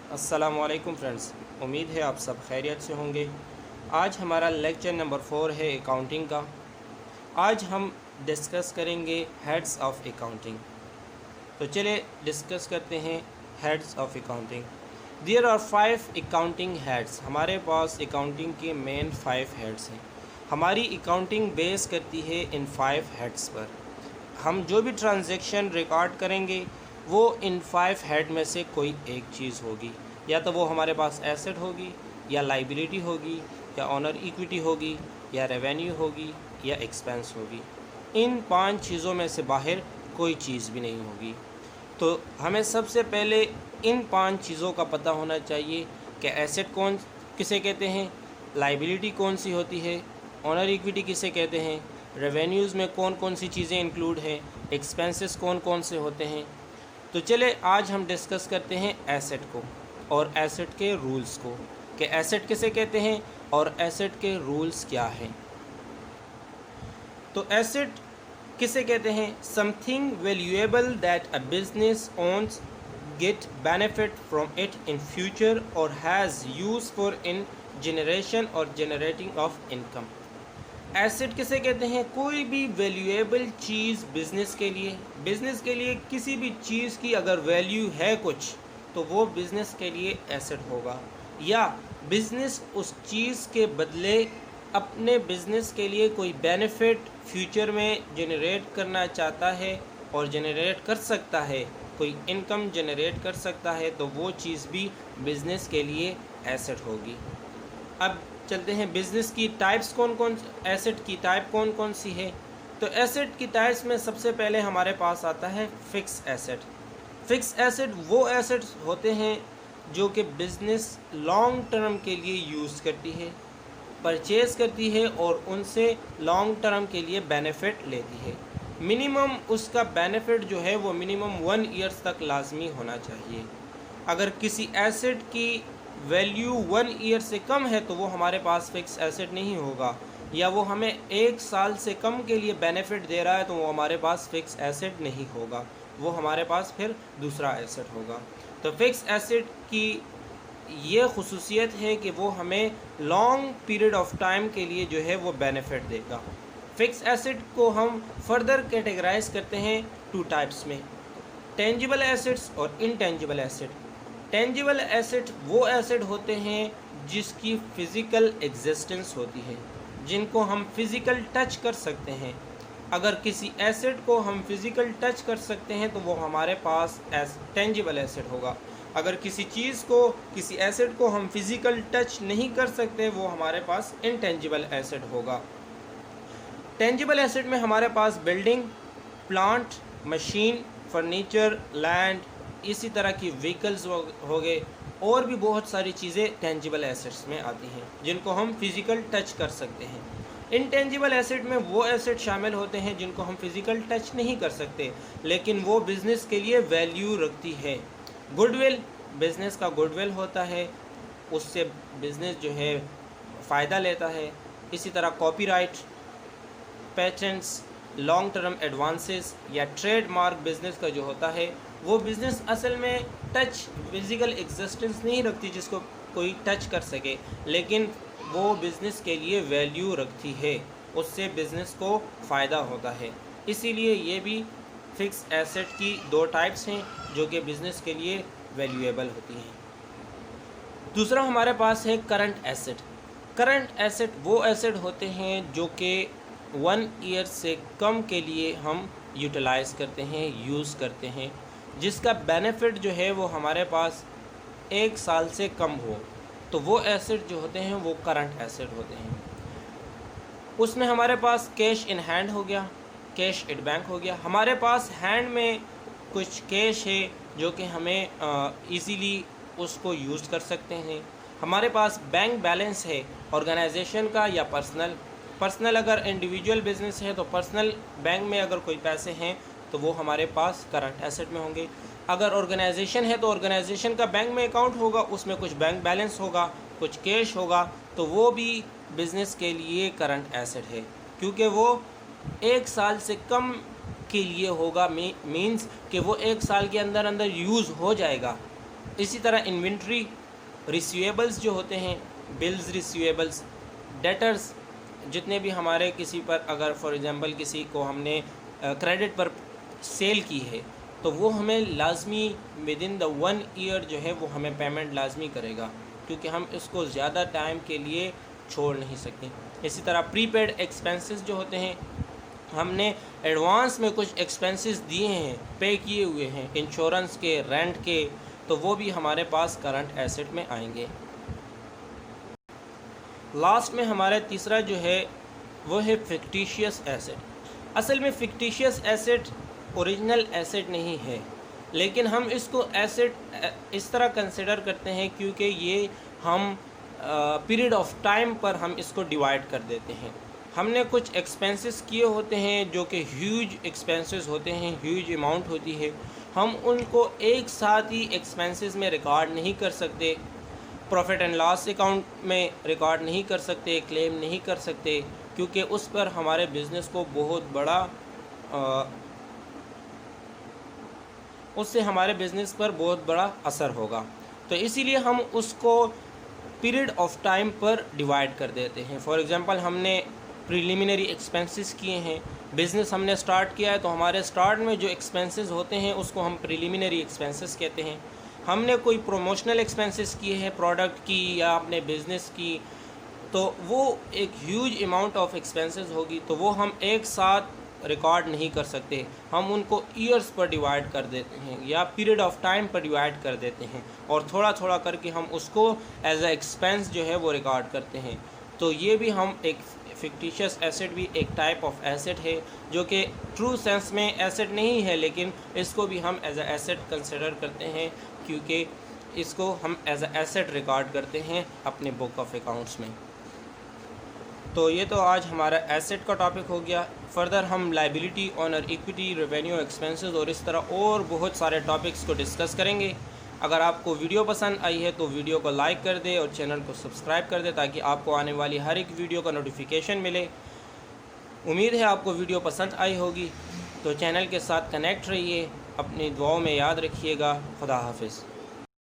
अस्सलामुअलैकुम फ्रेंड्स, उम्मीद है आप सब खैरियत से होंगे। आज हमारा लेक्चर नंबर 4 है अकाउंटिंग का। आज हम डिस्कस करेंगे हेड्स ऑफ अकाउंटिंग। तो चलिए डिस्कस करते हैं heads of accounting. There are 5 accounting heads. हमारे पास अकाउंटिंग के मेन 5 हेड्स हैं। हमारी अकाउंटिंग बेस करती है इन 5 हेड्स पर। हम जो भी ट्रांजैक्शन रिकॉर्ड करेंगे वो इन 5 हेड में से कोई एक चीज़ होगी। या तो वो हमारे पास एसेट होगी, या लाइबिलिटी होगी, या ऑनर इक्विटी होगी, या रेवेन्यू होगी, या एक्सपेंस होगी। इन 5 चीज़ों में से बाहर कोई चीज़ भी नहीं होगी। तो हमें सबसे पहले इन 5 चीज़ों का पता होना चाहिए कि एसेट कौन किसे कहते हैं, लाइबिलिटी कौन सी होती है, ऑनर इक्विटी किसे कहते हैं, रेवेन्यूज़ में कौन कौन सी चीज़ें इंक्लूड हैं, एक्सपेंसेस कौन कौन से होते हैं। तो चले आज हम डिस्कस करते हैं एसेट को और एसेट के रूल्स को, कि एसेट किसे कहते हैं और एसेट के रूल्स क्या हैं। तो एसेट किसे कहते हैं? Something valuable that a business owns, get benefit from it in future और has use for in generation और जनरेटिंग ऑफ इनकम। एसेट किसे कहते हैं? कोई भी वैल्यूएबल चीज़ बिज़नेस के लिए किसी भी चीज़ की अगर वैल्यू है कुछ, तो वो बिज़नेस के लिए एसेट होगा। या बिज़नेस उस चीज़ के बदले अपने बिज़नेस के लिए कोई बेनिफिट फ्यूचर में जनरेट करना चाहता है और जनरेट कर सकता है, कोई इनकम जनरेट कर सकता है, तो वो चीज़ भी बिज़नेस के लिए एसेट होगी। अब चलते हैं बिज़नेस की टाइप्स एसेट की टाइप कौन कौन सी है। तो एसेट की टाइप्स में सबसे पहले हमारे पास आता है फ़िक्स एसेट। फ़िक्स एसेट वो एसेट्स होते हैं जो कि बिज़नेस लॉन्ग टर्म के लिए यूज़ करती है, परचेज़ करती है और उनसे लॉन्ग टर्म के लिए बेनिफिट लेती है। मिनिमम उसका बेनिफिट जो है वो मिनिमम 1 ईयर्स तक लाजमी होना चाहिए। अगर किसी एसेट की वैल्यू 1 ईयर से कम है तो वो हमारे पास फ़िक्स एसेट नहीं होगा, या वो हमें 1 साल से कम के लिए बेनिफिट दे रहा है तो वो हमारे पास फ़िक्स एसेट नहीं होगा, वो हमारे पास फिर दूसरा एसेट होगा। तो फ़िक्स एसेट की ये खुसूसियत है कि वो हमें लॉन्ग पीरियड ऑफ टाइम के लिए जो है वो बेनिफिट देगा। फ़िक्स एसेट को हम फर्दर कैटेगराइज करते हैं 2 टाइप्स में, टेंजिबल एसेट्स और इनटेंजिबल एसेट। टेंजिबल एसेट वो एसेट होते हैं जिसकी फ़िज़िकल एग्जिस्टेंस होती है, जिनको हम फ़िज़िकल टच कर सकते हैं। अगर किसी एसेट को हम फ़िज़िकल टच कर सकते हैं तो वो हमारे पास टेंजिबल एसेट होगा। अगर किसी चीज़ को, किसी एसेट को हम फ़िज़िकल टच नहीं कर सकते, वो हमारे पास इनटेंजिबल एसेट होगा। टेंजिबल एसेट में हमारे पास building, plant, machine, furniture, land, इसी तरह की व्हीकल्स हो गए, और भी बहुत सारी चीज़ें टेंजिबल एसेट्स में आती हैं जिनको हम फिज़िकल टच कर सकते हैं। इनटेंजिबल एसेट में वो एसेट शामिल होते हैं जिनको हम फिज़िकल टच नहीं कर सकते लेकिन वो बिज़नेस के लिए वैल्यू रखती है। गुडविल, बिज़नेस का गुडविल होता है, उससे बिज़नेस जो है फ़ायदा लेता है। इसी तरह copyright, patents, long term advances या ट्रेडमार्क बिज़नेस का जो होता है, वो बिज़नेस असल में टच फिज़िकल एग्जिस्टेंस नहीं रखती जिसको कोई टच कर सके, लेकिन वो बिज़नेस के लिए वैल्यू रखती है, उससे बिज़नेस को फ़ायदा होता है। इसीलिए ये भी फ़िक्स एसेट की 2 टाइप्स हैं जो कि बिज़नेस के लिए वैल्यूएबल होती हैं। दूसरा हमारे पास है करंट एसेट। करंट एसेट वो एसेट होते हैं जो कि 1 ईयर से कम के लिए हम यूटिलाइज़ करते हैं, यूज़ करते हैं, जिसका बेनिफिट जो है वो हमारे पास 1 साल से कम हो, तो वो एसेट जो होते हैं वो करंट एसेट होते हैं। उसमें हमारे पास कैश इन हैंड हो गया, कैश एट बैंक हो गया। हमारे पास हैंड में कुछ कैश है जो कि हमें इजीली उसको यूज़ कर सकते हैं। हमारे पास बैंक बैलेंस है ऑर्गेनाइजेशन का या पर्सनल अगर इंडिविजुअल बिज़नेस है तो पर्सनल बैंक में अगर कोई पैसे हैं तो वो हमारे पास करंट एसेट में होंगे। अगर ऑर्गेनाइजेशन है तो ऑर्गेनाइजेशन का बैंक में अकाउंट होगा, उसमें कुछ बैंक बैलेंस होगा, कुछ कैश होगा, तो वो भी बिज़नेस के लिए करंट एसेट है, क्योंकि वो 1 साल से कम के लिए होगा। मीन्स कि वो 1 साल के अंदर अंदर यूज़ हो जाएगा, इसी तरह इन्वेंट्री, रिसीवेबल्स जो होते हैं, बिल्स रिसीवेबल्स, डेटर्स, जितने भी हमारे किसी पर अगर फॉर एग्ज़ाम्पल किसी को हमने क्रेडिट पर सेल की है तो वो हमें लाजमी विद इन द 1 ईयर जो है वो हमें पेमेंट लाजमी करेगा, क्योंकि हम इसको ज़्यादा टाइम के लिए छोड़ नहीं सकते। इसी तरह प्रीपेड एक्सपेंसेस जो होते हैं, हमने एडवांस में कुछ एक्सपेंसेस दिए हैं, पे किए हुए हैं इंश्योरेंस के, रेंट के, तो वो भी हमारे पास करंट एसेट में आएंगे। लास्ट में हमारा तीसरा जो है वो है फिक्टिशियस एसेट। असल में फिक्टिशियस एसेट ओरिजिनल एसेट नहीं है, लेकिन हम इसको एसेट इस तरह कंसिडर करते हैं क्योंकि ये हम पीरियड ऑफ टाइम पर हम इसको डिवाइड कर देते हैं। हमने कुछ एक्सपेंसेस किए होते हैं जो कि ह्यूज एक्सपेंसेस होते हैं, ह्यूज अमाउंट होती है, हम उनको एक साथ ही एक्सपेंसेस में रिकॉर्ड नहीं कर सकते, प्रॉफिट एंड लॉस अकाउंट में रिकॉर्ड नहीं कर सकते, क्लेम नहीं कर सकते, क्योंकि उस पर हमारे बिज़नेस को बहुत बड़ा उससे हमारे बिज़नेस पर बहुत बड़ा असर होगा। तो इसीलिए हम उसको पीरियड ऑफ टाइम पर डिवाइड कर देते हैं। फॉर एग्ज़ाम्पल हमने प्रिलिमिनरी एक्सपेंसेस किए हैं, बिज़नेस हमने स्टार्ट किया है तो हमारे स्टार्ट में जो एक्सपेंसेस होते हैं उसको हम प्रिलिमिनरी एक्सपेंसेस कहते हैं। हमने कोई प्रोमोशनल एक्सपेंसेस किए हैं प्रोडक्ट की या अपने बिज़नेस की, तो वो एक ह्यूज अमाउंट ऑफ एक्सपेंसेस होगी, तो वो हम एक साथ रिकॉर्ड नहीं कर सकते, हम उनको ईयर्स पर डिवाइड कर देते हैं या पीरियड ऑफ टाइम पर डिवाइड कर देते हैं और थोड़ा थोड़ा करके हम उसको एज अ एक्सपेंस जो है वो रिकॉर्ड करते हैं। तो ये भी हम एक फिक्टिशियस एसेट भी एक टाइप ऑफ एसेट है जो कि ट्रू सेंस में एसेट नहीं है, लेकिन इसको भी हम एज अ एसेट कंसिडर करते हैं क्योंकि इसको हम एज अ एसेट रिकॉर्ड करते हैं अपने बुक ऑफ अकाउंट्स में। तो ये तो आज हमारा एसेट का टॉपिक हो गया। फर्दर हम liability, owner, equity, revenue, expenses और इस तरह और बहुत सारे टॉपिक्स को डिस्कस करेंगे। अगर आपको वीडियो पसंद आई है तो वीडियो को लाइक कर दे और चैनल को सब्सक्राइब कर दे ताकि आपको आने वाली हर एक वीडियो का नोटिफिकेशन मिले। उम्मीद है आपको वीडियो पसंद आई होगी, तो चैनल के साथ कनेक्ट रहिए, अपनी दुआओं में याद रखिएगा। खुदा हाफिज़।